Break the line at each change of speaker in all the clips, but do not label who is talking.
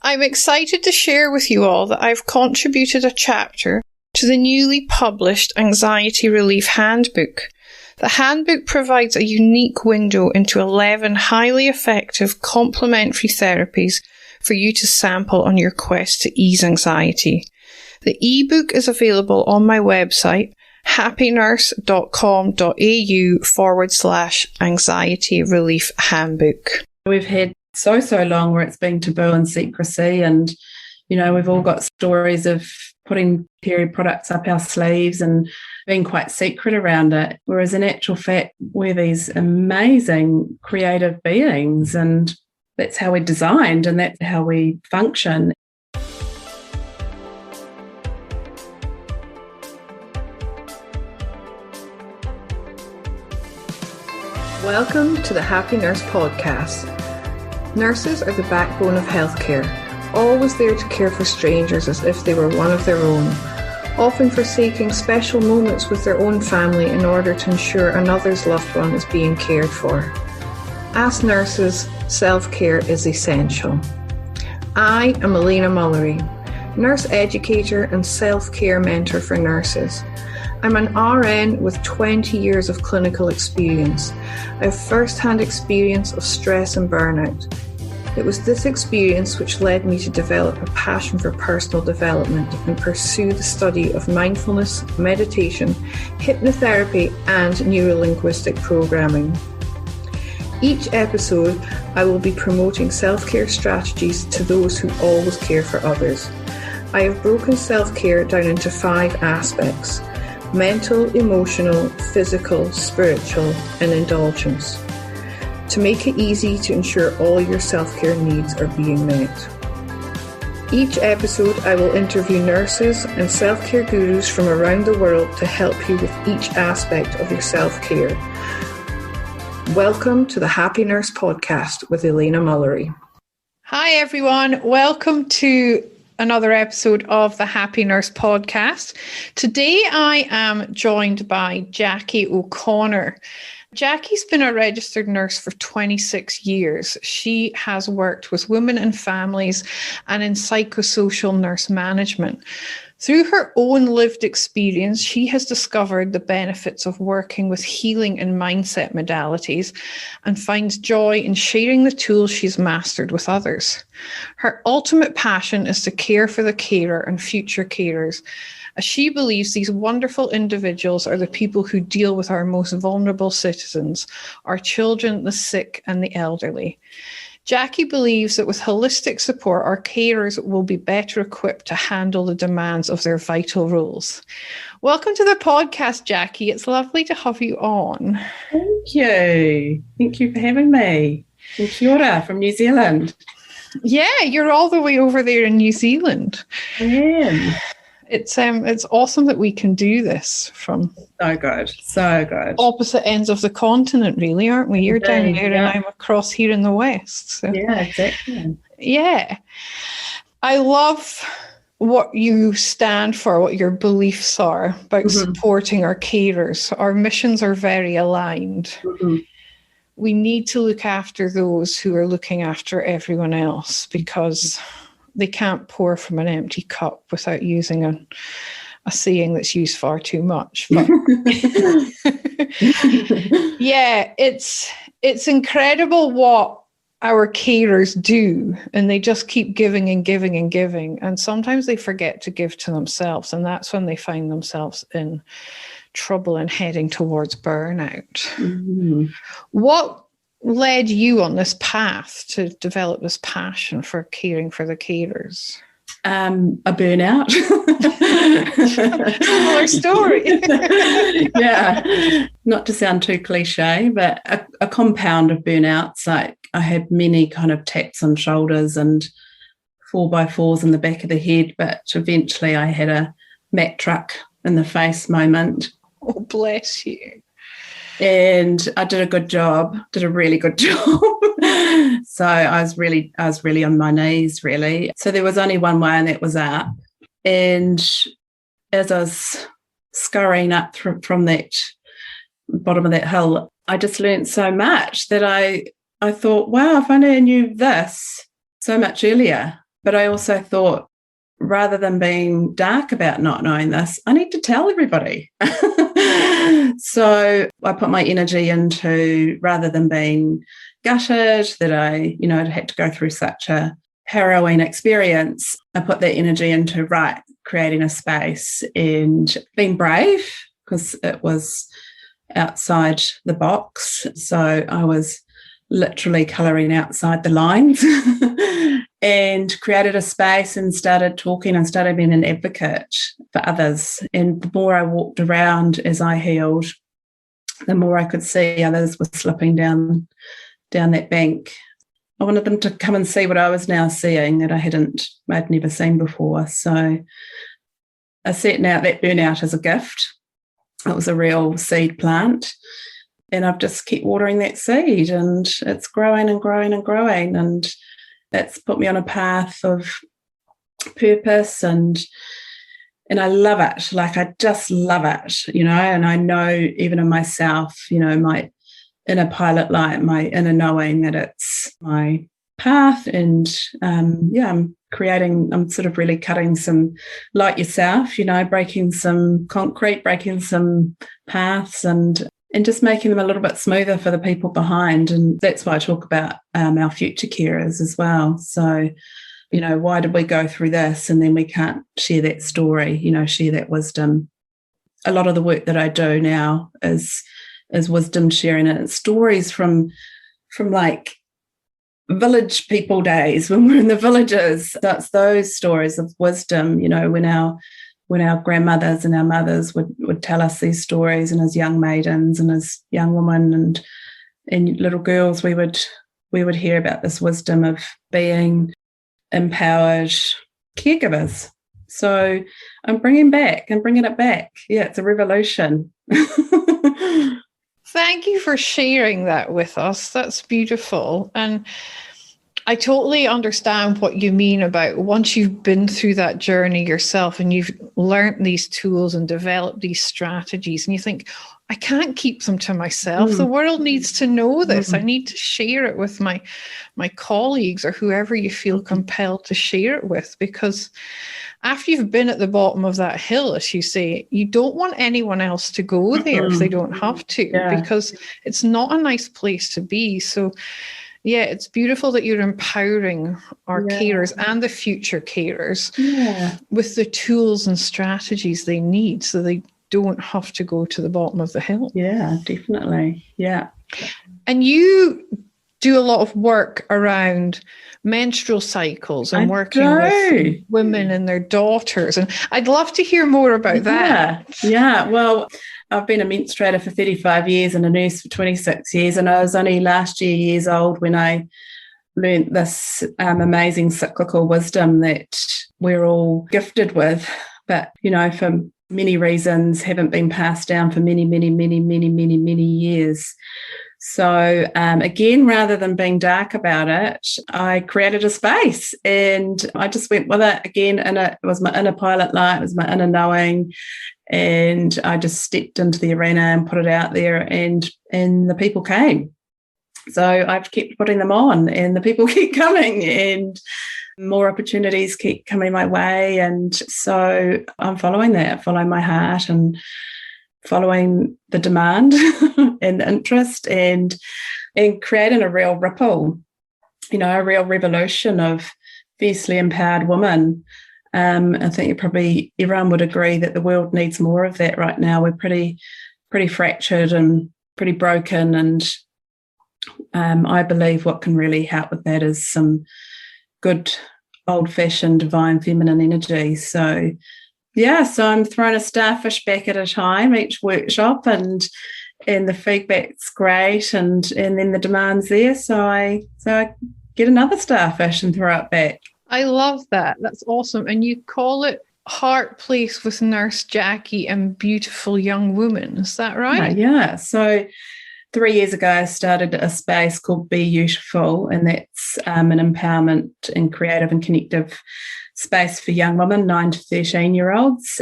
I'm excited to share with you all that I've contributed a chapter to the newly published Anxiety Relief Handbook. The handbook provides a unique window into 11 highly effective complementary therapies for you to sample on your quest to ease anxiety. The ebook is available on my website, happynurse.com.au/anxiety relief handbook.
We've had so long where it's been taboo and secrecy, and we've all got stories of putting period products up our sleeves and being quite secret around it, whereas in actual fact we're these amazing creative beings, and that's how we're designed and that's how we function.
Welcome to the Happy Nurse podcast. Nurses are the backbone of healthcare, always there to care for strangers as if they were one of their own, often forsaking special moments with their own family in order to ensure another's loved one is being cared for. As nurses, self-care is essential. I am Elena Mullery, nurse educator and self-care mentor for nurses. I'm an RN with 20 years of clinical experience. I have first-hand experience of stress and burnout. It was this experience which led me to develop a passion for personal development and pursue the study of mindfulness, meditation, hypnotherapy, and neuro-linguistic programming. Each episode, I will be promoting self-care strategies to those who always care for others. I have broken self-care down into 5 aspects: mental, emotional, physical, spiritual, and indulgence, to make it easy to ensure all your self-care needs are being met. Each episode, I will interview nurses and self-care gurus from around the world to help you with each aspect of your self-care. Welcome to the Happy Nurse podcast with Elena Mullery. Hi everyone, welcome to another episode of the Happy Nurse podcast. Today I am joined by Jacqui O'Connor. Jacqui's been a registered nurse for 26 years. She has worked with women and families and in psychosocial nurse management. Through her own lived experience, she has discovered the benefits of working with healing and mindset modalities and finds joy in sharing the tools she's mastered with others. Her ultimate passion is to care for the carer and future carers, as she believes these wonderful individuals are the people who deal with our most vulnerable citizens, our children, the sick, and the elderly. Jacqui believes that with holistic support, our carers will be better equipped to handle the demands of their vital roles. Welcome to the podcast, Jacqui. It's lovely to have you on.
Thank you. Thank you for having me. And kia ora from New Zealand.
Yeah, you're all the way over there in New Zealand.
I am.
It's awesome that we can do this from
so good
opposite ends of the continent, really, aren't we? You're down there and I'm across here in the west. So.
Yeah, exactly.
Yeah. I love what you stand for, what your beliefs are about supporting our carers. Our missions are very aligned. Mm-hmm. We need to look after those who are looking after everyone else because they can't pour from an empty cup without using a saying that's used far too much. But yeah, it's incredible what our carers do, and they just keep giving and giving and giving. And sometimes they forget to give to themselves, and that's when they find themselves in trouble and heading towards burnout. Mm-hmm. What led you on this path to develop this passion for caring for the carers?
A burnout.
Similar story.
Yeah, not to sound too cliche, but a compound of burnouts. Like I had many kind of taps on shoulders and 4x4s in the back of the head, but eventually I had a Mack truck in the face moment.
Oh, bless you.
And I did a really good job. So I was really on my knees, really. So there was only one way, and that was up. And as I was scurrying up from that bottom of that hill, I just learned so much that I thought, wow, if only I knew this so much earlier, But I also thought, rather than being dark about not knowing this, I need to tell everybody. So I put my energy into, rather than being gutted that I, I'd had to go through such a harrowing experience, I put that energy into, creating a space and being brave, because it was outside the box. So I was literally colouring outside the lines and created a space and started talking and started being an advocate for others. And the more I walked around as I healed, the more I could see others were slipping down that bank. I wanted them to come and see what I was now seeing that I'd never seen before. So I set out that burnout as a gift. It was a real seed plant. And I've just kept watering that seed, and it's growing and growing and growing. And that's put me on a path of purpose, and I love it. Like, I just love it, and I know even in myself, my inner pilot light, my inner knowing that it's my path. And I'm sort of really cutting some, like yourself, breaking some concrete, breaking some paths, and just making them a little bit smoother for the people behind. And that's why I talk about our future carers as well. So, why did we go through this and then we can't share that story, share that wisdom? A lot of the work that I do now is wisdom sharing, and it's stories from like village people days when we're in the villages. That's those stories of wisdom, when our grandmothers and our mothers would tell us these stories, and as young maidens and as young women and little girls, we would hear about this wisdom of being empowered caregivers. So I'm bringing it back. Yeah, it's a revolution.
Thank you for sharing that with us. That's beautiful. And I totally understand what you mean about once you've been through that journey yourself and you've learnt these tools and developed these strategies, and you think, I can't keep them to myself. The world needs to know this. I need to share it with my colleagues or whoever you feel compelled to share it with, because after you've been at the bottom of that hill, as you say, you don't want anyone else to go there if they don't have to, because it's not a nice place to be. So yeah, it's beautiful that you're empowering our carers and the future carers with the tools and strategies they need so they don't have to go to the bottom of the hill.
Yeah, definitely. Yeah.
And you do a lot of work around menstrual cycles and working with women and their daughters. And I'd love to hear more about that.
Yeah. Well, I've been a menstruator for 35 years and a nurse for 26 years. And I was only last years old when I learnt this amazing cyclical wisdom that we're all gifted with, but, for many reasons haven't been passed down for many, many, many, many, many, many years. So again, rather than being dark about it, I created a space and I just went with it again. And it was my inner pilot light, it was my inner knowing. And I just stepped into the arena and put it out there, and the people came. So I've kept putting them on, and the people keep coming, and more opportunities keep coming my way. And so I'm following that, following my heart and following the demand and the interest, and creating a real ripple, a real revolution of fiercely empowered women. I think everyone would agree that the world needs more of that right now. We're pretty fractured and pretty broken, and I believe what can really help with that is some good old-fashioned divine feminine energy. So I'm throwing a starfish back at a time each workshop, and the feedback's great, and then the demand's there. So I get another starfish and throw it back.
I love that. That's awesome. And you call it Heart Place with Nurse Jacqui and Beautiful Young Women. Is that right?
Yeah. So 3 years ago, I started a space called Be Beautiful, and that's an empowerment and creative and connective space for young women, 9 to 13-year-olds.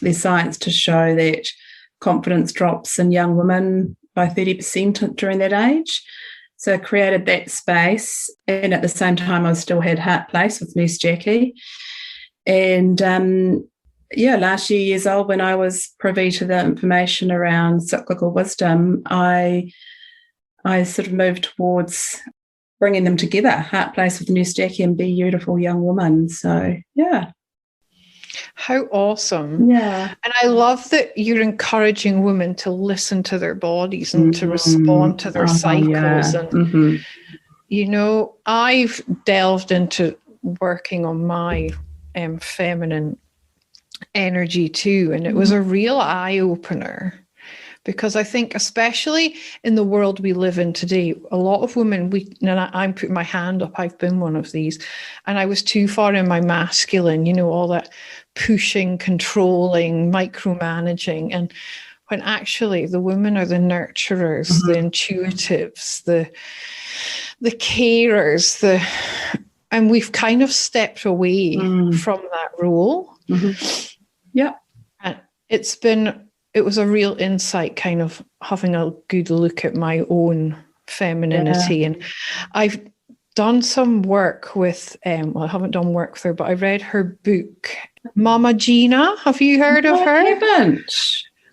There's science to show that confidence drops in young women by 30% during that age. So I created that space, and at the same time I still had Heart Place with Nurse Jacqui. And last years old, when I was privy to the information around cyclical wisdom, I sort of moved towards bringing them together, Heart Place with Nurse Jacqui and Be Beautiful Young Woman. So, yeah.
How awesome.
Yeah.
And I love that you're encouraging women to listen to their bodies and to respond to their cycles.
Yeah.
And, you know, I've delved into working on my feminine energy too. And it was a real eye-opener, because I think, especially in the world we live in today, a lot of women, I'm putting my hand up, I've been one of these, and I was too far in my masculine, you know, all that pushing, controlling, micromanaging. And when actually the women are the nurturers, the intuitives, the carers, and we've kind of stepped away from that role.
Yeah.
And it was a real insight, kind of having a good look at my own femininity. Yeah. And I've done some work with, I haven't done work with her, but I read her book, Mama Gina. Have you heard of her?
I haven't.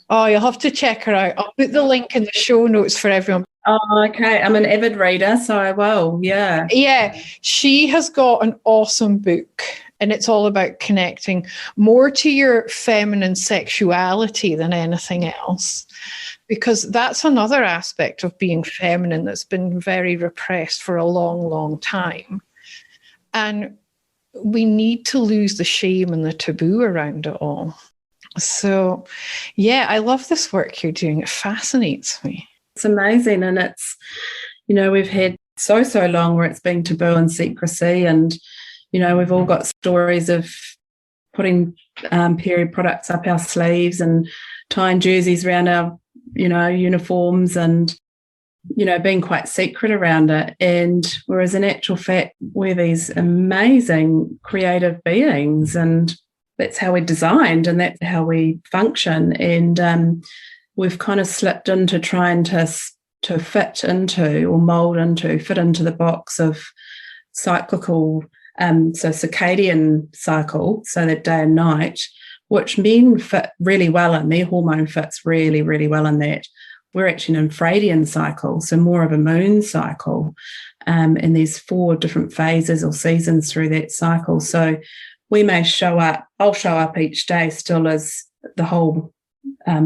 Oh, you'll have to check her out. I'll put the link in the show notes for everyone.
Oh, okay. I'm an avid reader, so I will. Yeah.
Yeah. She has got an awesome book, and it's all about connecting more to your feminine sexuality than anything else, because that's another aspect of being feminine that's been very repressed for a long, long time. And we need to lose the shame and the taboo around it all. So, yeah, I love this work you're doing. It fascinates me.
It's amazing. And it's, you know, we've had so long where it's been taboo and secrecy. And, you know, we've all got stories of putting period products up our sleeves and tying jerseys around our, you know, uniforms and, you know, being quite secret around it. And whereas in actual fact, we're these amazing creative beings, and that's how we're designed and that's how we function. And we've kind of slipped into trying to fit into or mould into, fit into the box of cyclical, so circadian cycle, so that day and night, which men fit really well in. Their hormone fits really, really well in that. We're actually an infradian cycle, so more of a moon cycle. And there's 4 different phases or seasons through that cycle. So we may I'll show up each day still as the whole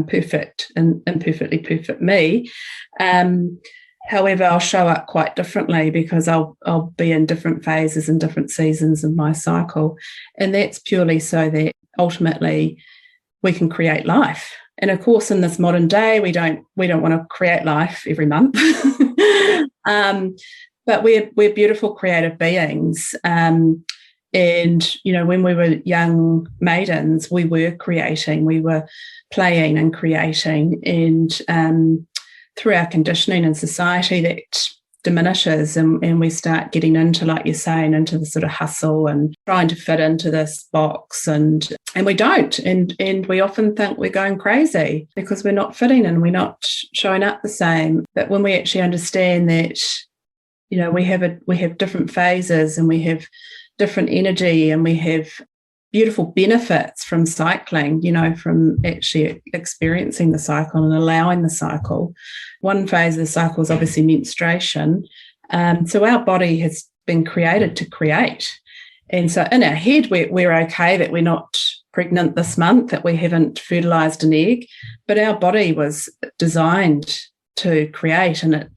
perfect and imperfectly perfect me. However, I'll show up quite differently because I'll be in different phases and different seasons of my cycle. And that's purely so that ultimately we can create life. And of course, in this modern day, we don't want to create life every month. But we're beautiful creative beings. And, you know, when we were young maidens, we were creating, we were playing and creating. And through our conditioning in society, that diminishes and we start getting into, like you're saying, into the sort of hustle and trying to fit into this box. And we don't. And we often think we're going crazy because we're not fitting and we're not showing up the same. But when we actually understand that, you know, we have different phases and we have different energy and we have beautiful benefits from cycling, you know, from actually experiencing the cycle and allowing the cycle. One phase of the cycle is obviously menstruation. So our body has been created to create. And so in our head, we're okay that we're not pregnant this month, that we haven't fertilized an egg, but our body was designed to create, and it,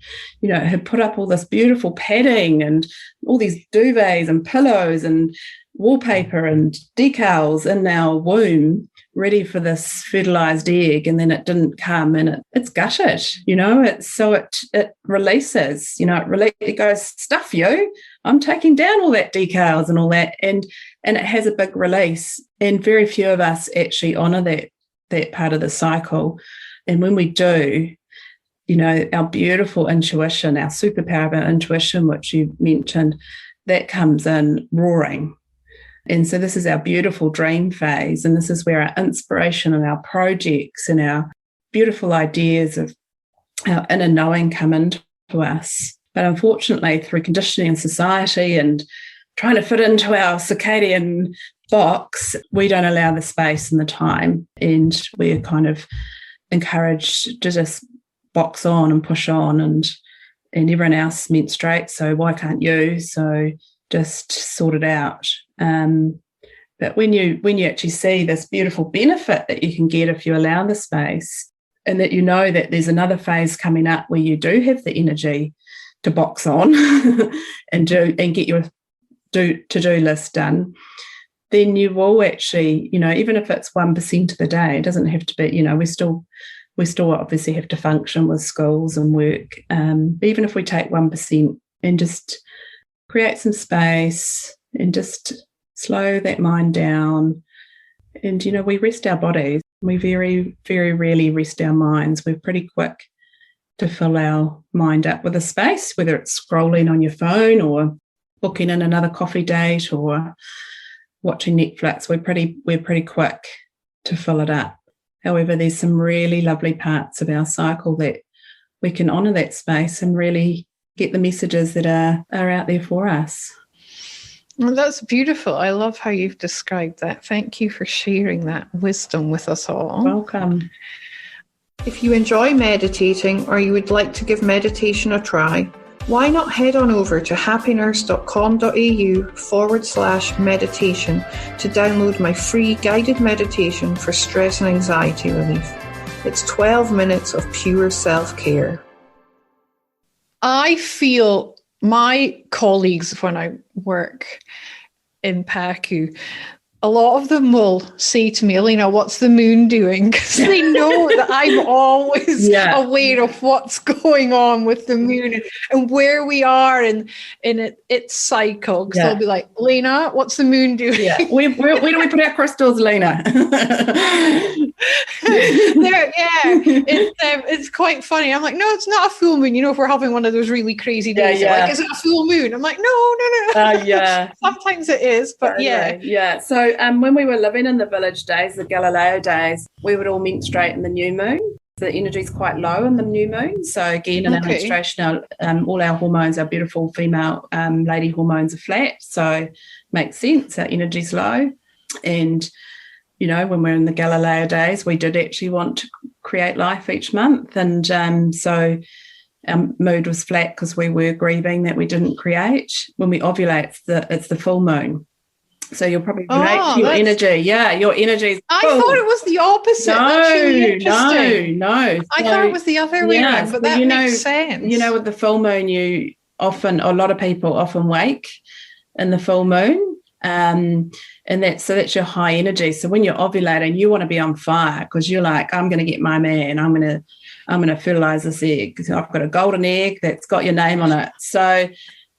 you know, had put up all this beautiful padding and all these duvets and pillows and wallpaper and decals in our womb ready for this fertilized egg, and then it didn't come and it's gutted, you know. It releases, you know, it goes, stuff you, I'm taking down all that decals and all that, and it has a big release. And very few of us actually honor that part of the cycle. And when we do, you know, our beautiful intuition, our superpower of our intuition, which you mentioned, that comes in roaring. And so this is our beautiful dream phase, and this is where our inspiration and our projects and our beautiful ideas of our inner knowing come into us. But unfortunately, through conditioning and society and trying to fit into our circadian box, we don't allow the space and the time, and we're kind of encouraged to just box on and push on, and everyone else menstruates, so why can't you? So just sort it out. But when you actually see this beautiful benefit that you can get if you allow the space, and that you know that there's another phase coming up where you do have the energy to box on and get your to-do list done, then you will actually, even if it's 1% of the day, it doesn't have to be, we still obviously have to function with schools and work. But even if we take 1% and just create some space and just slow that mind down, and, we rest our bodies. We very, very rarely rest our minds. We're pretty quick to fill our mind up with a space, whether it's scrolling on your phone or booking in another coffee date or watching Netflix. We're pretty quick to fill it up. However, there's some really lovely parts of our cycle that we can honour that space and really get the messages that are out there for us.
Well, that's beautiful. I love how you've described that. Thank you for sharing that wisdom with us all.
Welcome.
If you enjoy meditating or you would like to give meditation a try, why not head on over to happynurse.com.au/meditation to download my free guided meditation for stress and anxiety relief. It's 12 minutes of pure self-care. I feel my colleagues, when I work in PACU, a lot of them will say to me, Elena, what's the moon doing? Because they know that I'm always aware of what's going on with the moon and where we are in its cycle. Because they'll be like, Elena, what's the moon doing?
Yeah. Where do we put our crystals, Elena?
It's quite funny. I'm like, no, it's not a full moon. If we're having one of those really crazy days, like, is it a full moon? I'm like, no. Sometimes it is, but
yeah. So when we were living in the village days, the Galileo days, we would all menstruate in the new moon. The energy is quite low in the new moon. So again, in our menstruation, all our hormones, our beautiful female lady hormones are flat. So makes sense. Our energy's low. And when we're in the Galileo days, we did actually want to create life each month. And so our mood was flat because we were grieving that we didn't create. When we ovulate, it's the full moon. So you'll probably relate to your energy. Yeah, your energy is
I thought it was the opposite.
No.
I thought it was the other way around, but that makes sense.
With the full moon, a lot of people often wake in the full moon. And that's your high energy. So when you're ovulating, you want to be on fire because you're like, I'm going to get my man. I'm going to fertilize this egg. I've got a golden egg that's got your name on it. So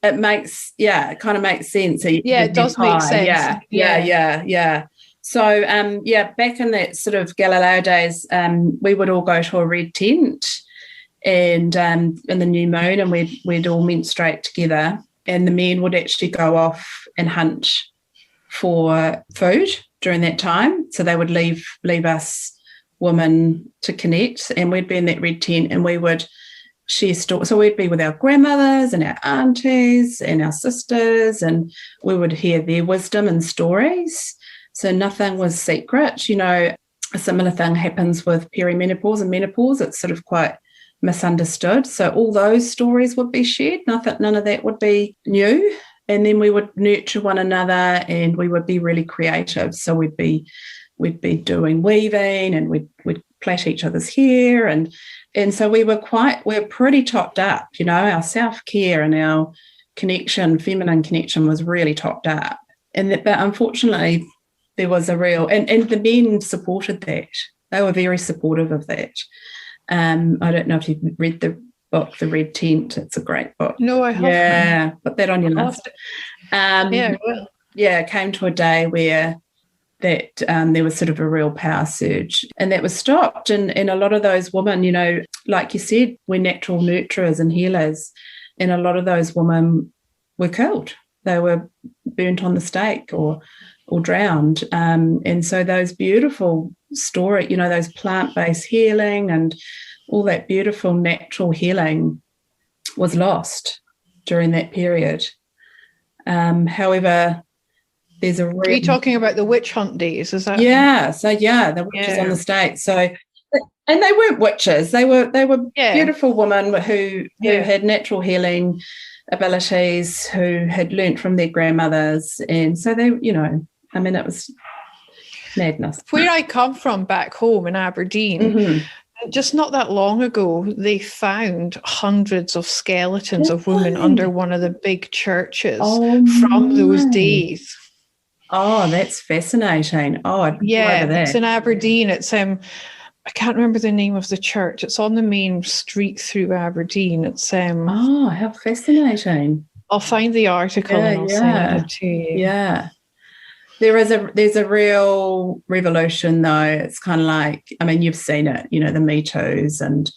it kind of makes sense.
It does make sense.
Yeah. So back in that sort of Galileo days, we would all go to a red tent and in the new moon, and we'd all menstruate together. And the men would actually go off and hunt for food during that time. So they would leave us women to connect, and we'd be in that red tent and we would share stories. So we'd be with our grandmothers and our aunties and our sisters, and we would hear their wisdom and stories. So nothing was secret. A similar thing happens with perimenopause and menopause. It's sort of quite misunderstood. So all those stories would be shared. None of that would be new. And then we would nurture one another, and we would be really creative. So we'd be doing weaving, and we'd plait each other's hair, and so we're pretty topped up. Our self-care and our connection, feminine connection, was really topped up. But unfortunately, there was a real and the men supported that. They were very supportive of that. I don't know if you've read the book, The Red Tent. It's a great book.
No, I haven't.
Yeah, put that on your list.
I will.
Yeah, it came to a day where that there was sort of a real power surge, and that was stopped. And a lot of those women, like you said, we're natural nurturers and healers, and a lot of those women were killed. They were burnt on the stake or drowned. And so those beautiful story, those plant-based healing and all that beautiful natural healing was lost. during that period. However, there's a
Are you talking about the witch hunt days? Is that?
Yeah. So the witches on the state. So, and they weren't witches. They were beautiful women who had natural healing abilities, who had learnt from their grandmothers, and so they, it was madness.
Where I come from back home in Aberdeen, just not that long ago, they found hundreds of skeletons of women under one of the big churches from those days.
Oh, that's fascinating. Oh, I'd
yeah,
that.
It's in Aberdeen. It's I can't remember the name of the church. It's on the main street through Aberdeen. It's
oh, how fascinating.
I'll find the article and I'll send it to you.
Yeah. There's a real revolution though. It's kind of like, you've seen it, the Me Too's and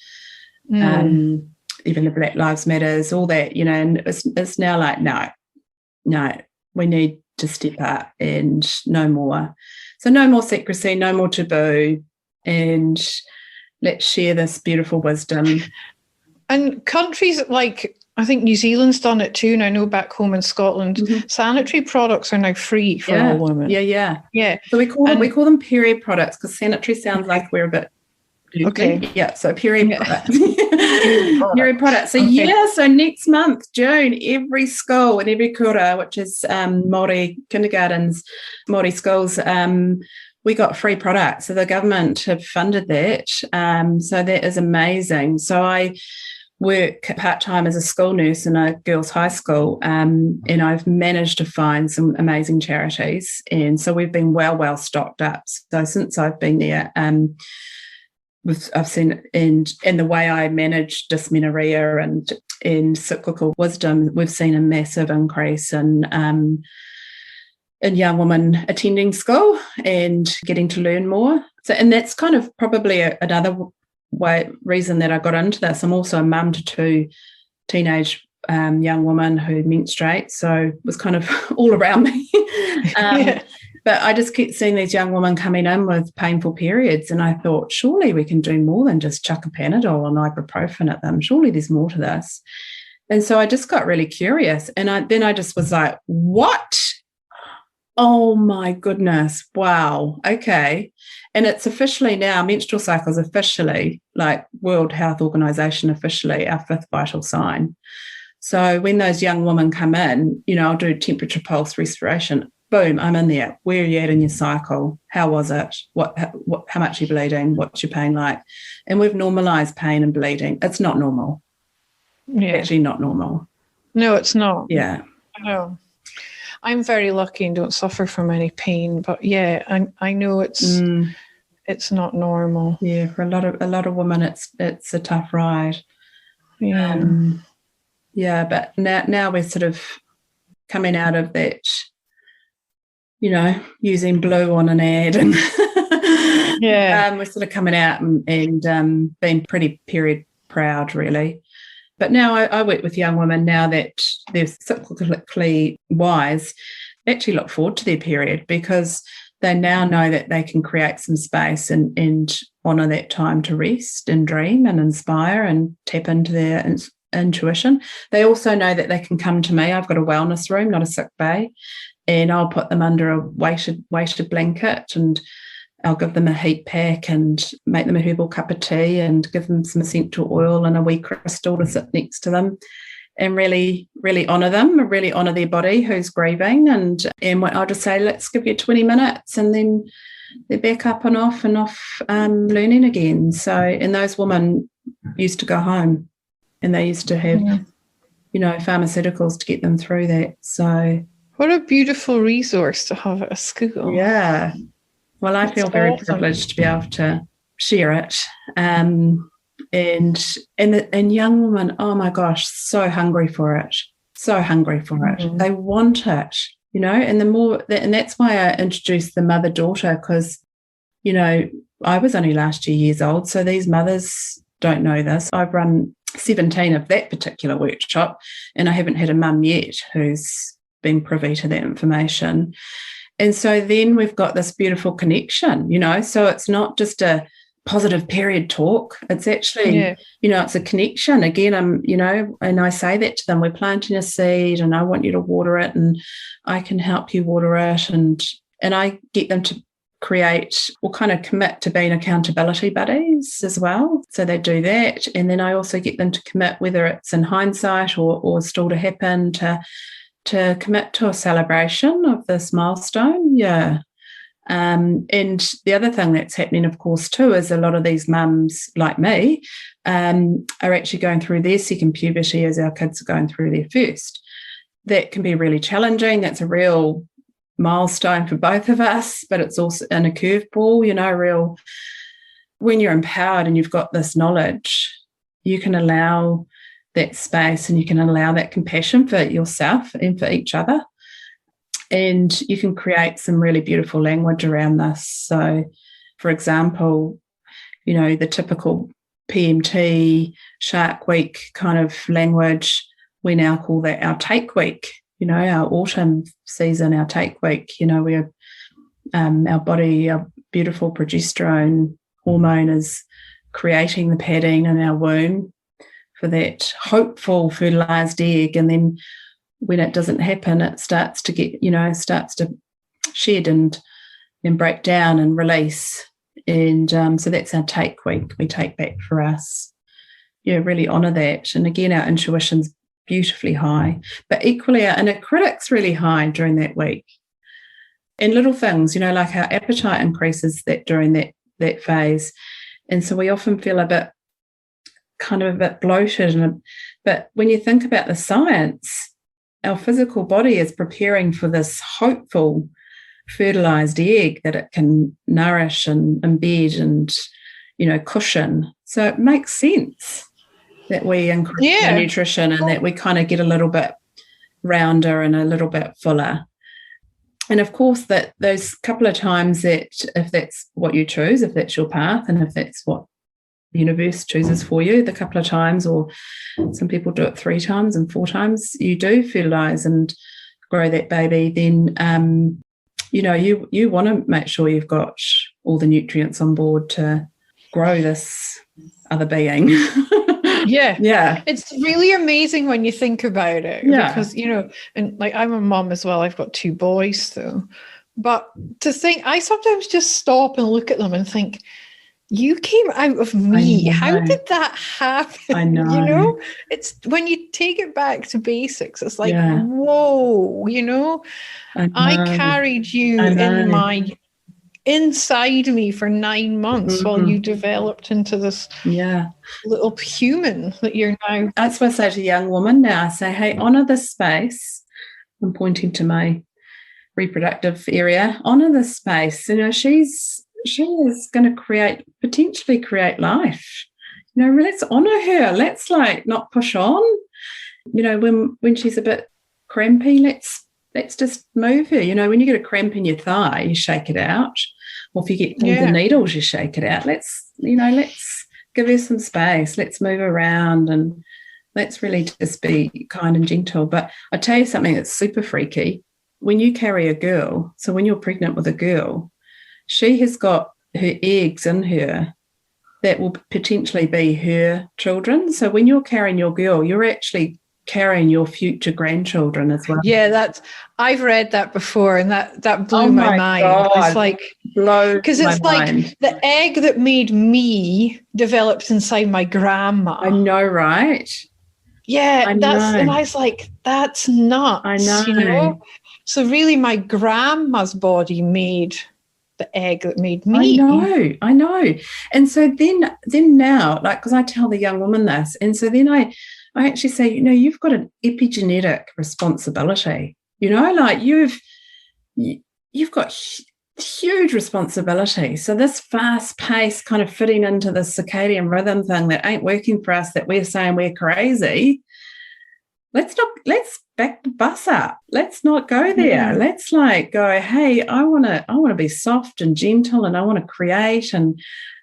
even the Black Lives Matters, all that, and it's now like, no, we need to step up and no more. So no more secrecy, no more taboo, and let's share this beautiful wisdom.
And countries like, I think New Zealand's done it too, and I know back home in Scotland, sanitary products are now free for all women.
Yeah. So we call them period products because sanitary sounds like we're a bit
okay.
Yeah, so period products. Period products. So so next month, June, every school and every kura, which is Māori kindergartens, Māori schools, we got free products. So the government have funded that. So that is amazing. So I work part-time as a school nurse in a girls' high school, and I've managed to find some amazing charities. And so we've been well stocked up. So since I've been there, I've seen, and the way I manage dysmenorrhea and cyclical wisdom, we've seen a massive increase in young women attending school and getting to learn more. So, and that's kind of probably another reason that I got into this. I'm also a mum to two teenage young women who menstruate, so it was kind of all around me. But I just kept seeing these young women coming in with painful periods, and I thought, surely we can do more than just chuck a Panadol and ibuprofen at them. Surely there's more to this. And so I just got really curious, and then I just was like, what? Oh my goodness, wow, okay. And it's officially now, menstrual cycles officially, like World Health Organization officially, our fifth vital sign. So when those young women come in, I'll do temperature pulse respiration. Boom, I'm in there. Where are you at in your cycle? How was it? How much are you bleeding? What's your pain like? And we've normalised pain and bleeding. It's not normal.
Yeah.
Actually not normal.
No, it's not.
Yeah.
No. I'm very lucky and don't suffer from any pain, but I know it's not normal.
Yeah, for a lot of women it's a tough ride.
Yeah.
But now we're sort of coming out of that, using blue on an ad, and we're sort of coming out and being pretty period proud, really. But now I work with young women now that they're cyclically wise, actually look forward to their period because they now know that they can create some space and honour that time to rest and dream and inspire and tap into their intuition. They also know that they can come to me. I've got a wellness room, not a sick bay, and I'll put them under a weighted blanket, and I'll give them a heat pack and make them a herbal cup of tea and give them some essential oil and a wee crystal to sit next to them, and really, really honour them, really honour their body who's grieving. And I'll just say, let's give you 20 minutes, and then they're back up and off learning again. So, and those women used to go home and they used to have, pharmaceuticals to get them through that. So,
what a beautiful resource to have at a school.
Yeah. Well, I feel very privileged to be able to share it. And young women, oh my gosh, so hungry for it. They want it, and that's why I introduced the mother-daughter, because, I was only last years old, so these mothers don't know this. I've run 17 of that particular workshop, and I haven't had a mum yet who's been privy to that information. And so then we've got this beautiful connection, so it's not just a positive period talk. It's actually, it's a connection. Again, and I say that to them, we're planting a seed and I want you to water it and I can help you water it. And I get them to create or kind of commit to being accountability buddies as well. So they do that. And then I also get them to commit, whether it's in hindsight or still to happen, to commit to a celebration of this milestone. Yeah. And the other thing that's happening, of course, too, is a lot of these mums like me are actually going through their second puberty as our kids are going through their first. That can be really challenging. That's a real milestone for both of us, but it's also in a curveball, when you're empowered and you've got this knowledge, you can allow that space and you can allow that compassion for yourself and for each other. And you can create some really beautiful language around this. So, for example, the typical PMT, Shark Week kind of language, we now call that our take week, our autumn season, our take week. We're our body, our beautiful progesterone hormone is creating the padding in our womb for that hopeful fertilized egg. And then when it doesn't happen, it starts to get, starts to shed and break down and release. And so that's our take week. We take back for us. Really honour that. And again, our intuition's beautifully high, but equally our inner critic's really high during that week. And little things, like our appetite increases that during that phase. And so we often feel a bit bloated. But when you think about the science, our physical body is preparing for this hopeful fertilized egg that it can nourish and embed and, cushion. So it makes sense that we increase the nutrition and that we kind of get a little bit rounder and a little bit fuller. And of course, that those couple of times that if that's what you choose, if that's your path, and if that's what the universe chooses for you, the couple of times, or some people do it 3 times and 4 times, you do fertilize and grow that baby, then you want to make sure you've got all the nutrients on board to grow this other being. Yeah.
It's really amazing when you think about it, because and like I'm a mom as well. I've got 2 boys though, but to think, I sometimes just stop and look at them and think, you came out of me. How did that happen?
I know.
It's when you take it back to basics, it's like, whoa, I carried you inside me for 9 months while you developed into this little human that you're now.
That's what I say to young women now. I say, hey, honour this space. I'm pointing to my reproductive area. Honour this space. She is going to potentially create life. Let's honour her. Let's not push on. When she's a bit crampy, let's just move her. When you get a cramp in your thigh, you shake it out. Or if you get pins and needles, you shake it out. Let's give her some space. Let's move around and let's really just be kind and gentle. But I tell you something that's super freaky. When you carry a girl, so when you're pregnant with a girl, she has got her eggs in her that will potentially be her children. So when you're carrying your girl, you're actually carrying your future grandchildren as well.
Yeah, I've read that before, and that blew my mind.
God.
It's like, because it's like the egg that made me developed inside my grandma.
I know, right?
Yeah, and I was like, that's nuts.
I know.
So really, my grandma's body made the egg that made me.
I know. And so then now, because I tell the young woman this, and so then I actually say, you've got an epigenetic responsibility. You've got huge responsibility. So this fast pace kind of fitting into the circadian rhythm thing that ain't working for us, that we're saying we're crazy. Let's back the bus up. Let's not go there. Let's go, hey, I want to be soft and gentle, and I want to create, and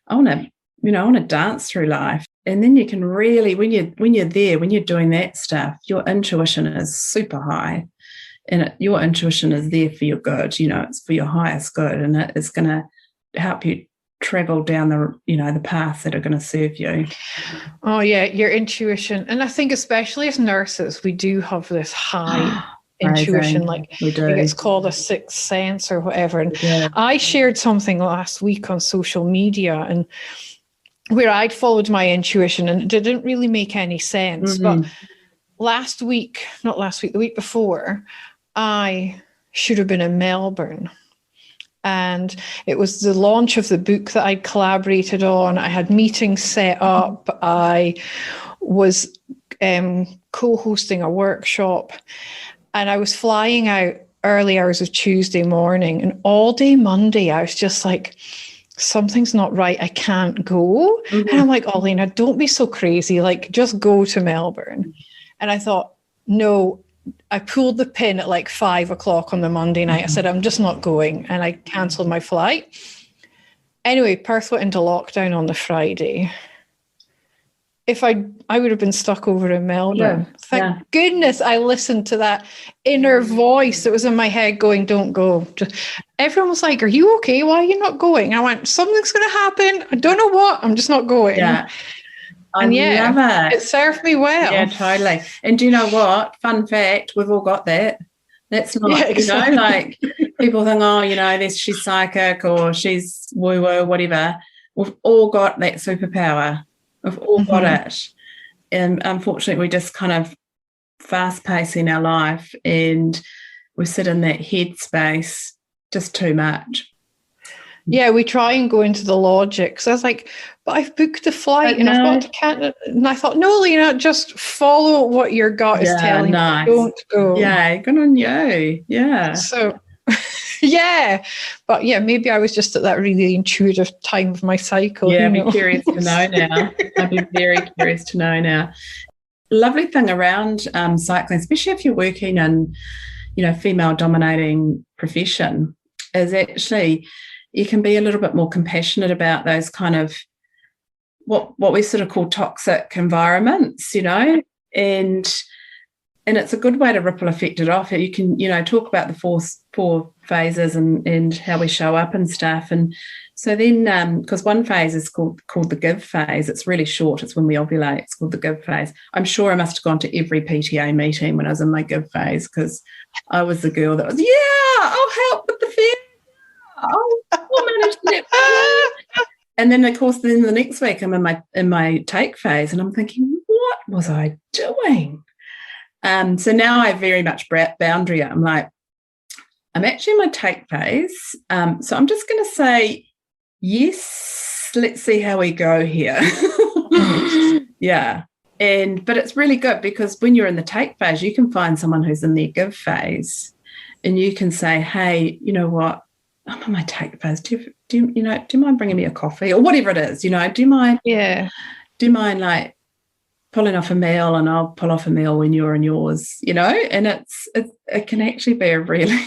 I want to dance through life. And then you can really, when you're there, when you're doing that stuff, your intuition is super high, and your intuition is there for your good. It's for your highest good, and it's going to help you travel down the paths that are going to serve you.
Oh yeah, your intuition. And I think especially as nurses, we do have this high intuition, like
we do.
It gets called a sixth sense or whatever. And I shared something last week on social media and where I'd followed my intuition and it didn't really make any sense. But the week before, I should have been in Melbourne. And it was the launch of the book that I'd collaborated on. I had meetings set up. I was co-hosting a workshop. And I was flying out early hours of Tuesday morning. And all day Monday, I was just like, something's not right. I can't go. And I'm like, oh, Lena, don't be so crazy. Like, just go to Melbourne. And I thought, no. I pulled the pin at like 5 o'clock on the Monday night. I said, I'm just not going. And I cancelled my flight. Anyway, Perth went into lockdown on the Friday. If I would have been stuck over in Melbourne. Thank goodness I listened to that inner voice that was in my head going, don't go. Everyone was like, are you okay? Why are you not going? I went, something's going to happen. I don't know what. I'm just not going.
Yeah.
And it served me well.
Yeah, totally. And do you know what? Fun fact, we've all got that. That's not, exactly. Like people think, she's psychic or she's woo-woo, whatever. We've all got that superpower. We've all got it. And unfortunately, we just kind of fast-pace in our life and we sit in that headspace just too much.
Yeah, we try and go into the logic. So I was like, but I've booked a flight and I've got to Canada. And I thought, no, Lena, just follow what your gut is telling you. Don't go.
Yeah, good on you. Yeah.
So, But maybe I was just at that really intuitive time of my cycle.
Yeah, I'd be curious to know now. I'd be very curious to know now. Lovely thing around cycling, especially if you're working in, female-dominating profession, is actually you can be a little bit more compassionate about those kind of what we sort of call toxic environments, and it's a good way to ripple effect it off. You can, talk about the four phases and how we show up and stuff. And so then, because one phase is called the give phase, it's really short. It's when we ovulate. It's called the give phase. I'm sure I must have gone to every PTA meeting when I was in my give phase because I was the girl that was, I'll help with the fear. I'll manage that. And then, of course, the next week I'm in my take phase, and I'm thinking, what was I doing? So now I very much boundary it. I'm like, I'm actually in my take phase. So I'm just going to say, yes, let's see how we go here. Yeah. But it's really good because when you're in the take phase, you can find someone who's in their give phase and you can say, hey, you know what? I'm on my take phase. Do you mind bringing me a coffee or whatever it is? Do you mind? Yeah. Do you mind like pulling off a meal and I'll pull off a meal when you're in yours? And it can actually be a really,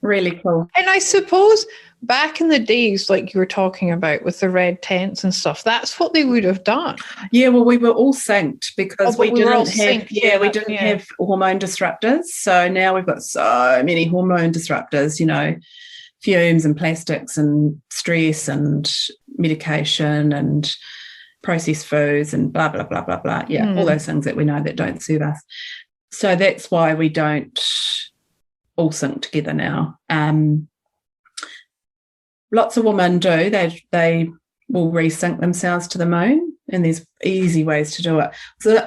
really cool.
And I suppose back in the days, like you were talking about with the red tents and stuff, that's what they would have done.
Yeah, well, we were all synced because we didn't have hormone disruptors. So now we've got so many hormone disruptors, fumes and plastics and stress and medication and processed foods and blah, blah, blah, blah, blah. Yeah, all those things that we know that don't serve us. So that's why we don't all sync together now. Lots of women do. They will resync themselves to the moon, and there's easy ways to do it. So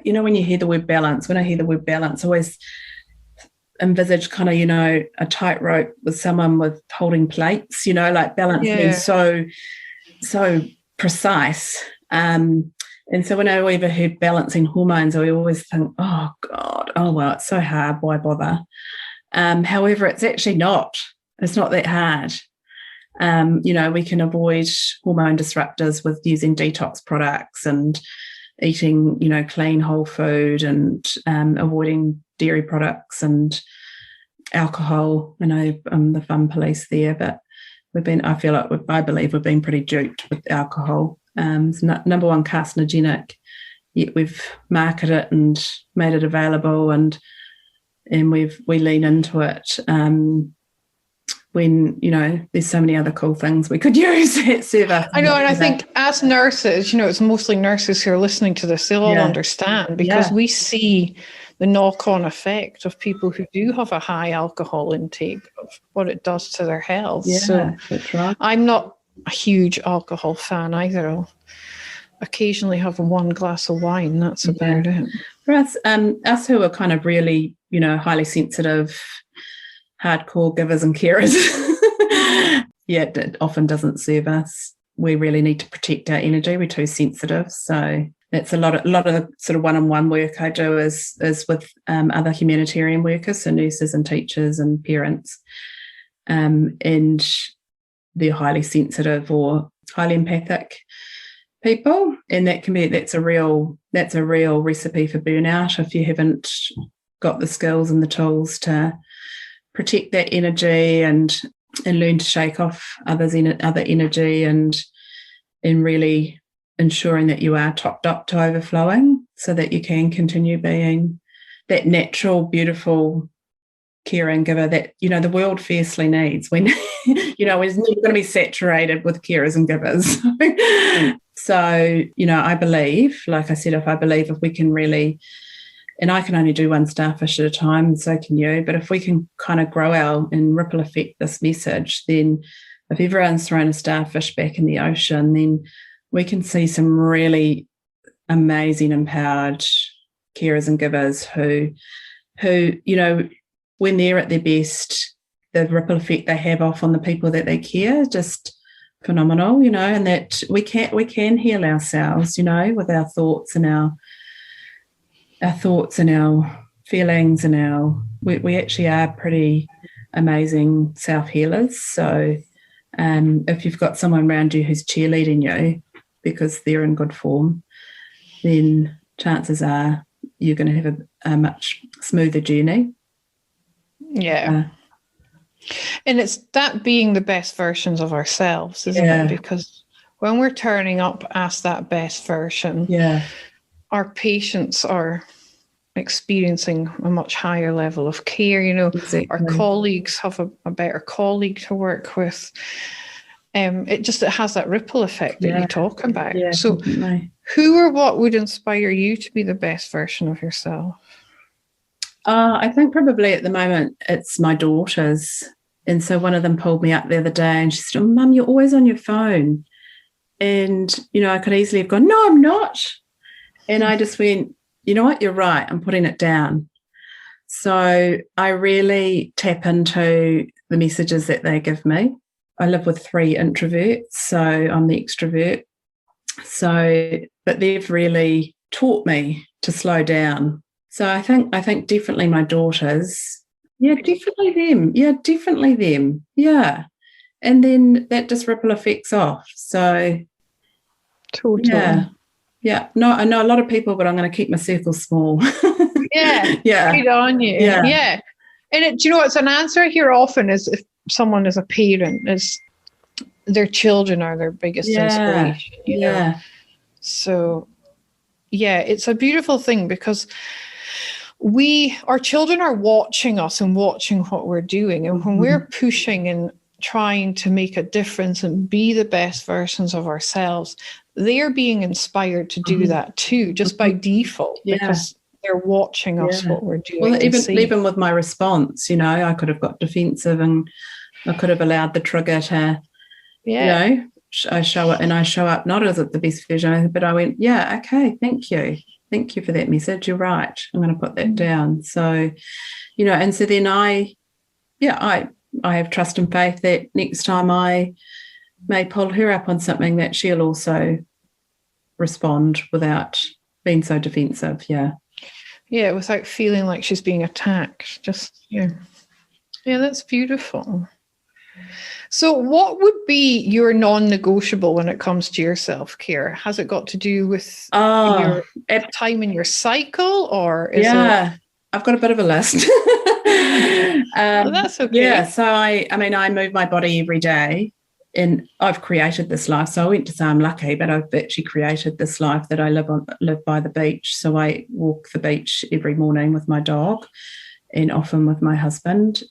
when you hear the word balance, I always envisage kind of, a tightrope with someone with holding plates, like balance being so precise. And so when I ever heard balancing hormones, I always think, oh, God, it's so hard. Why bother? However, it's actually not. It's not that hard. We can avoid hormone disruptors with using detox products and eating, clean whole food and avoiding dairy products and alcohol. I know I'm the fun police there, but I believe we've been pretty duped with alcohol. It's number one carcinogenic, yet we've marketed it and made it available and we lean into it. when, you know, there's so many other cool things we could use that serve us.
I know, and I think as nurses, you know, it's mostly nurses who are listening to this, they'll all understand, because we see the knock-on effect of people who do have a high alcohol intake, of what it does to their health. So
that's right.
I'm not a huge alcohol fan either. I'll occasionally have one glass of wine, that's about it.
For us who are kind of really, you know, highly sensitive, hardcore givers and carers, it often doesn't serve us. We really need to protect our energy. We're too sensitive. So that's a lot of the sort of one-on-one work I do is with other humanitarian workers, so nurses and teachers and parents, and they're highly sensitive or highly empathic people, and that's a real recipe for burnout if you haven't got the skills and the tools to protect that energy and learn to shake off other energy and really ensuring that you are topped up to overflowing so that you can continue being that natural, beautiful caring giver that, you know, the world fiercely needs. When you know, it's never going to be saturated with carers and givers. So, you know, I believe, like I said, if we can really, and I can only do one starfish at a time, and so can you, but if we can kind of grow and ripple effect this message, then if everyone's thrown a starfish back in the ocean, then we can see some really amazing, empowered carers and givers who, you know, when they're at their best, the ripple effect they have off on the people that they care, just phenomenal, you know, and that we can heal ourselves, you know, with our thoughts and our feelings and we actually are pretty amazing self-healers. So if you've got someone around you who's cheerleading you because they're in good form, then chances are you're going to have a much smoother journey.
Yeah. And it's that being the best versions of ourselves, isn't it? Because when we're turning up as that best version, our patients are experiencing a much higher level of care. You know, our colleagues have a better colleague to work with. It has that ripple effect that you talk about. Yeah, so who or what would inspire you to be the best version of yourself?
I think probably at the moment it's my daughters. And so one of them pulled me up the other day and she said, "Oh, Mum, you're always on your phone." And, you know, I could easily have gone, "No, I'm not." And I just went, "You know what, you're right, I'm putting it down." So I really tap into the messages that they give me. I live with 3 introverts, so I'm the extrovert. So, but they've really taught me to slow down. So I think definitely my daughters. Yeah, definitely them. Yeah, definitely them. Yeah. And then that just ripple effects off. So
totally.
Yeah. No, I know a lot of people, but I'm going to keep my circle small.
Yeah. Good on you. Yeah. And do you know what's an answer here often is if someone is a parent, is their children are their biggest inspiration. You know? So it's a beautiful thing because our children are watching us and watching what we're doing. And when we're pushing and trying to make a difference and be the best versions of ourselves, they're being inspired to do that too, just by default, because they're watching us what we're doing.
Well, even with my response, you know, I could have got defensive and I could have allowed the trigger to, you know, I show up not as the best version, but I went, okay, thank you. Thank you for that message. You're right. I'm going to put that down. So, you know, and so then I have trust and faith that next time I may pull her up on something that she'll also respond without being so defensive. Yeah,
without feeling like she's being attacked. Yeah, that's beautiful. So what would be your non-negotiable when it comes to your self-care? Has it got to do with your time in your cycle, or is it?
I've got a bit of a list.
That's okay.
Yeah, so I move my body every day, and I've created this life. So I went to say I'm lucky, but I've actually created this life that I live by the beach. So I walk the beach every morning with my dog, and often with my husband.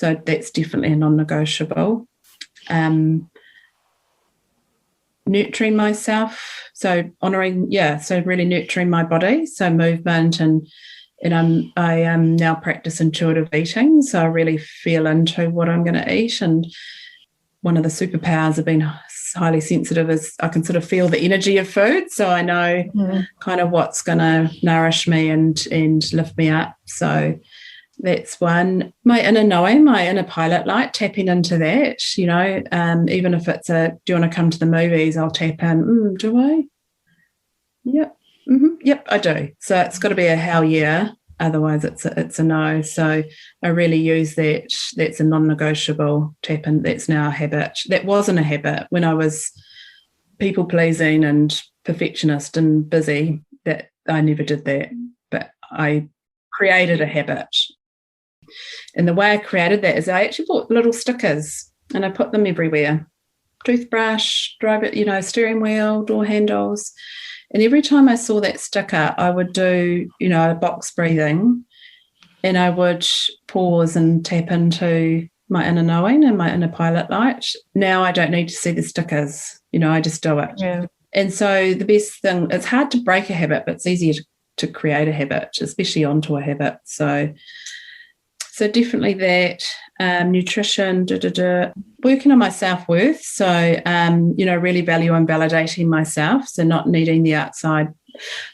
So that's definitely a non-negotiable. Nurturing myself, so honouring, so really nurturing my body, so movement, and I now practice intuitive eating, so I really feel into what I'm going to eat. And one of the superpowers of being highly sensitive is I can sort of feel the energy of food, so I know kind of what's going to nourish me and lift me up. So that's one. My inner knowing, my inner pilot light, tapping into that, even if it's do you want to come to the movies, I'll tap in, do I? Yep. Yep, I do. So it's got to be a hell yeah, otherwise it's a no. So I really use that. That's a non-negotiable tap in. That's now a habit. That wasn't a habit when I was people-pleasing and perfectionist and busy. That I never did that, but I created a habit. And the way I created that is I actually bought little stickers and I put them everywhere. Toothbrush, steering wheel, door handles. And every time I saw that sticker, I would do, a box breathing, and I would pause and tap into my inner knowing and my inner pilot light. Now I don't need to see the stickers, I just do it.
Yeah.
And so the best thing, it's hard to break a habit, but it's easier to create a habit, especially onto a habit. So definitely that, nutrition, working on my self-worth. So, really value and validating myself. So not needing the outside.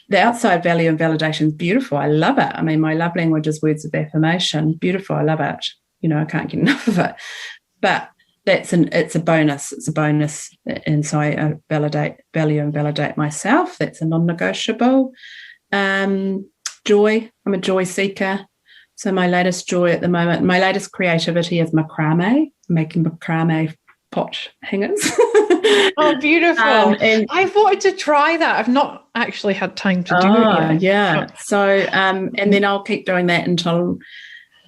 The outside value and validation is beautiful. I love it. I mean, my love language is words of affirmation. Beautiful. I love it. I can't get enough of it. But it's a bonus. It's a bonus. And so I value and validate myself. That's a non-negotiable. Joy. I'm a joy seeker. So my latest joy at the moment, my latest creativity is macrame, making macrame pot hangers.
Oh, beautiful. And I've wanted to try that. I've not actually had time to do it yet.
Yeah. So, and then I'll keep doing that until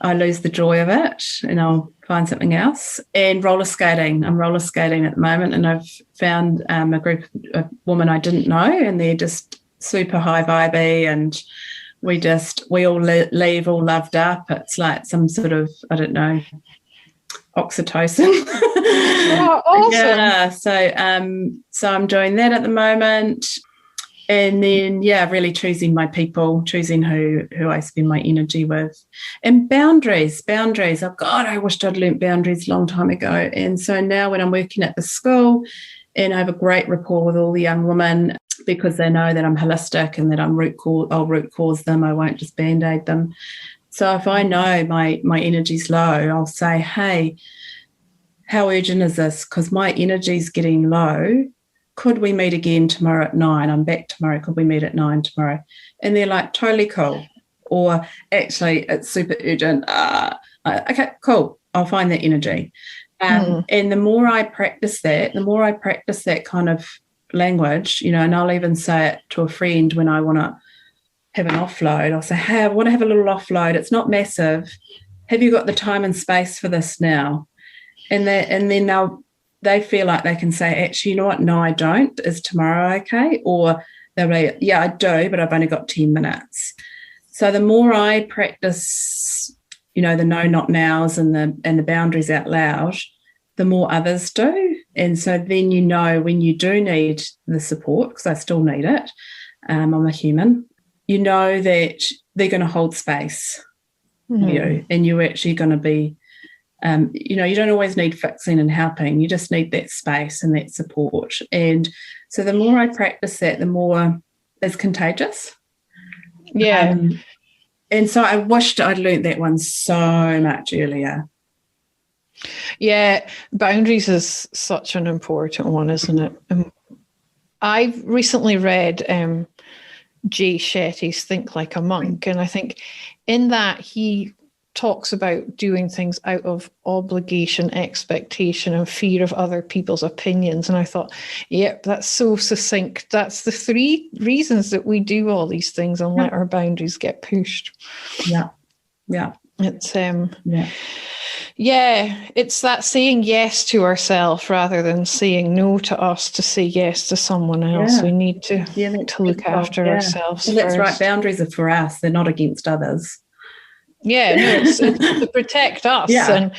I lose the joy of it and I'll find something else. And roller skating. I'm roller skating at the moment, and I've found a group of women I didn't know, and they're just super high vibey, and we all leave all loved up. It's like some sort of, I don't know, oxytocin.
Oh, awesome.
Yeah. So I'm doing that at the moment. And then, really choosing my people, choosing who I spend my energy with. And boundaries. Oh, God, I wished I'd learnt boundaries a long time ago. And so now when I'm working at the school and I have a great rapport with all the young women, because they know that I'm holistic and that I'll root cause them. I won't just Band-Aid them. So if I know my energy's low, I'll say, hey, how urgent is this? Because my energy's getting low. Could we meet again tomorrow at 9? I'm back tomorrow. Could we meet at 9 tomorrow? And they're like, totally cool. Or actually, it's super urgent. Okay, cool. I'll find that energy. And the more I practice that, kind of language, and I'll even say it to a friend when I want to have an offload. I'll say, hey, I want to have a little offload. It's not massive. Have you got the time and space for this now? And then they feel like they can say, actually, you know what? No, I don't. Is tomorrow okay? Or they'll be, yeah, I do, but I've only got 10 minutes. So the more I practice, the no, not nows and the boundaries out loud, the more others do. And so then when you do need the support, because I still need it, I'm a human, that they're going to hold space for you, and you're actually going to be, you don't always need fixing and helping. You just need that space and that support. And so the more I practice that, the more it's contagious.
Yeah.
And so I wished I'd learnt that one so much earlier.
Yeah, boundaries is such an important one, isn't it? I've recently read Jay Shetty's Think Like a Monk, and I think in that he talks about doing things out of obligation, expectation, and fear of other people's opinions. And I thought, yep, that's so succinct. That's the 3 reasons that we do all these things and let our boundaries get pushed.
Yeah.
It's it's that saying yes to ourselves rather than saying no to us to say yes to someone else.
Yeah.
We need to look after ourselves.
Well, that's right. Boundaries are for us. They're not against others.
Yeah, no, it's to protect us and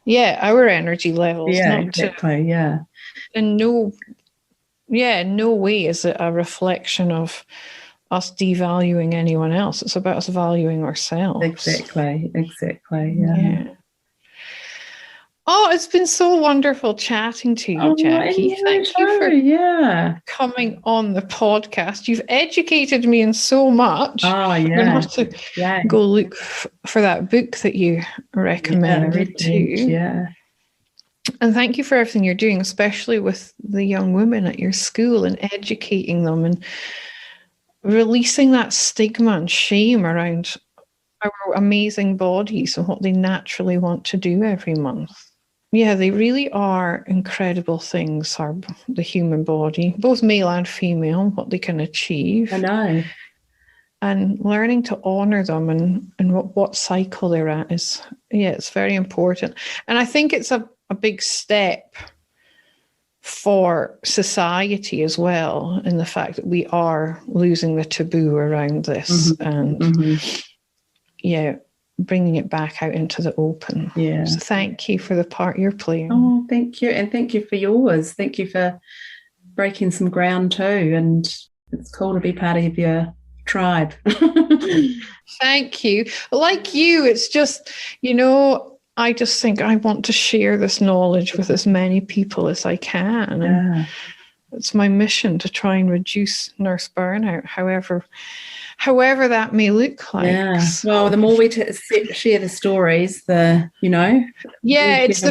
our energy levels.
Yeah,
not
exactly.
And no way is it a reflection of us devaluing anyone else. It's about us valuing ourselves.
Exactly. Yeah.
Oh, it's been so wonderful chatting to you, Jacqui. Thank you for coming on the podcast. You've educated me in so much.
Oh, yeah.
I'm going to have to go look for that book that you recommended too.
Yeah.
And thank you for everything you're doing, especially with the young women at your school and educating them and releasing that stigma and shame around our amazing bodies and what they naturally want to do every month. Yeah, they really are incredible things, the human body, both male and female, what they can achieve.
I know.
And learning to honour them and what cycle they're at is, it's very important. And I think it's a big step for society as well, in the fact that we are losing the taboo around this and bringing it back out into the open.
Yeah.
So thank you for the part you're playing.
Oh, thank you. And thank you for yours. Thank you for breaking some ground too. And it's cool to be part of your tribe.
Thank you. Like you, it's just, I just think I want to share this knowledge with as many people as I can. And it's my mission to try and reduce nurse burnout, however that may look like.
Yeah. Well, the more we share the stories, it's
the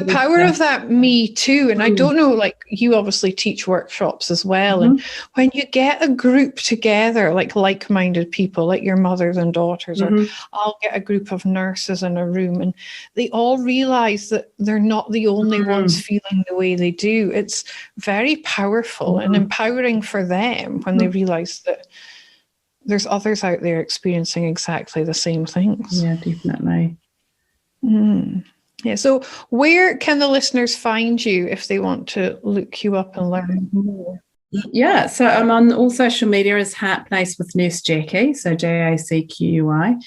power of that me too. And I don't know, like you obviously teach workshops as well. And when you get a group together, like-minded people, like your mothers and daughters, or I'll get a group of nurses in a room, and they all realize that they're not the only ones feeling the way they do. It's very powerful and empowering for them when they realize that there's others out there experiencing exactly the same things.
Yeah, definitely.
Yeah. So where can the listeners find you if they want to look you up and learn more?
Yeah. So I'm on all social media as Heart Place with Nurse Jacqui, so JACQUI.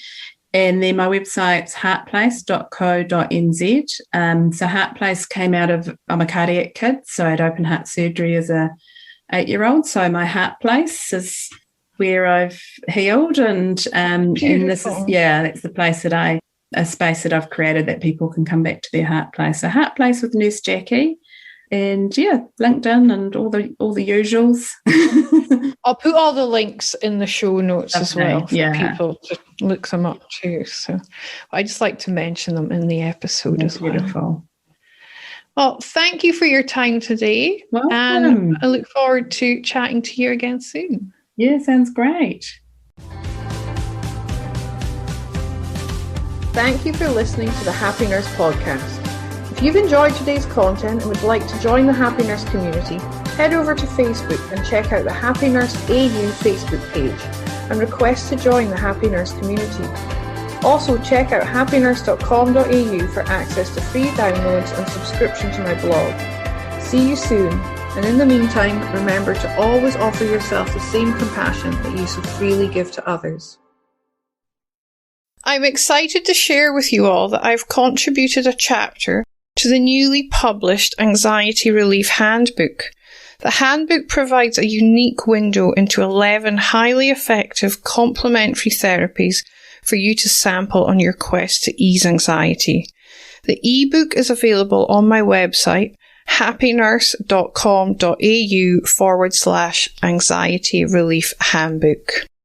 And then my website's heartplace.co.nz. So Heart Place came out of, I'm a cardiac kid, so I had open heart surgery as a 8-year-old. So my Heart Place is where I've healed, and this is that's the place a space that I've created that people can come back to their heart place. So Heart Place with Nurse Jacqui, and LinkedIn and all the usuals.
I'll put all the links in the show notes as well for people to look them up too. So I just like to mention them in the episode as well. Beautiful. Well, thank you for your time today.
Welcome.
And I look forward to chatting to you again soon.
Yeah, sounds great.
Thank you for listening to the Happy Nurse podcast. If you've enjoyed today's content and would like to join the Happy Nurse community, head over to Facebook and check out the Happy Nurse AU Facebook page and request to join the Happy Nurse community. Also, check out happynurse.com.au for access to free downloads and subscription to my blog. See you soon. And in the meantime, remember to always offer yourself the same compassion that you so freely give to others. I'm excited to share with you all that I've contributed a chapter to the newly published Anxiety Relief Handbook. The handbook provides a unique window into 11 highly effective complementary therapies for you to sample on your quest to ease anxiety. The ebook is available on my website, happynurse.com.au/anxiety relief handbook.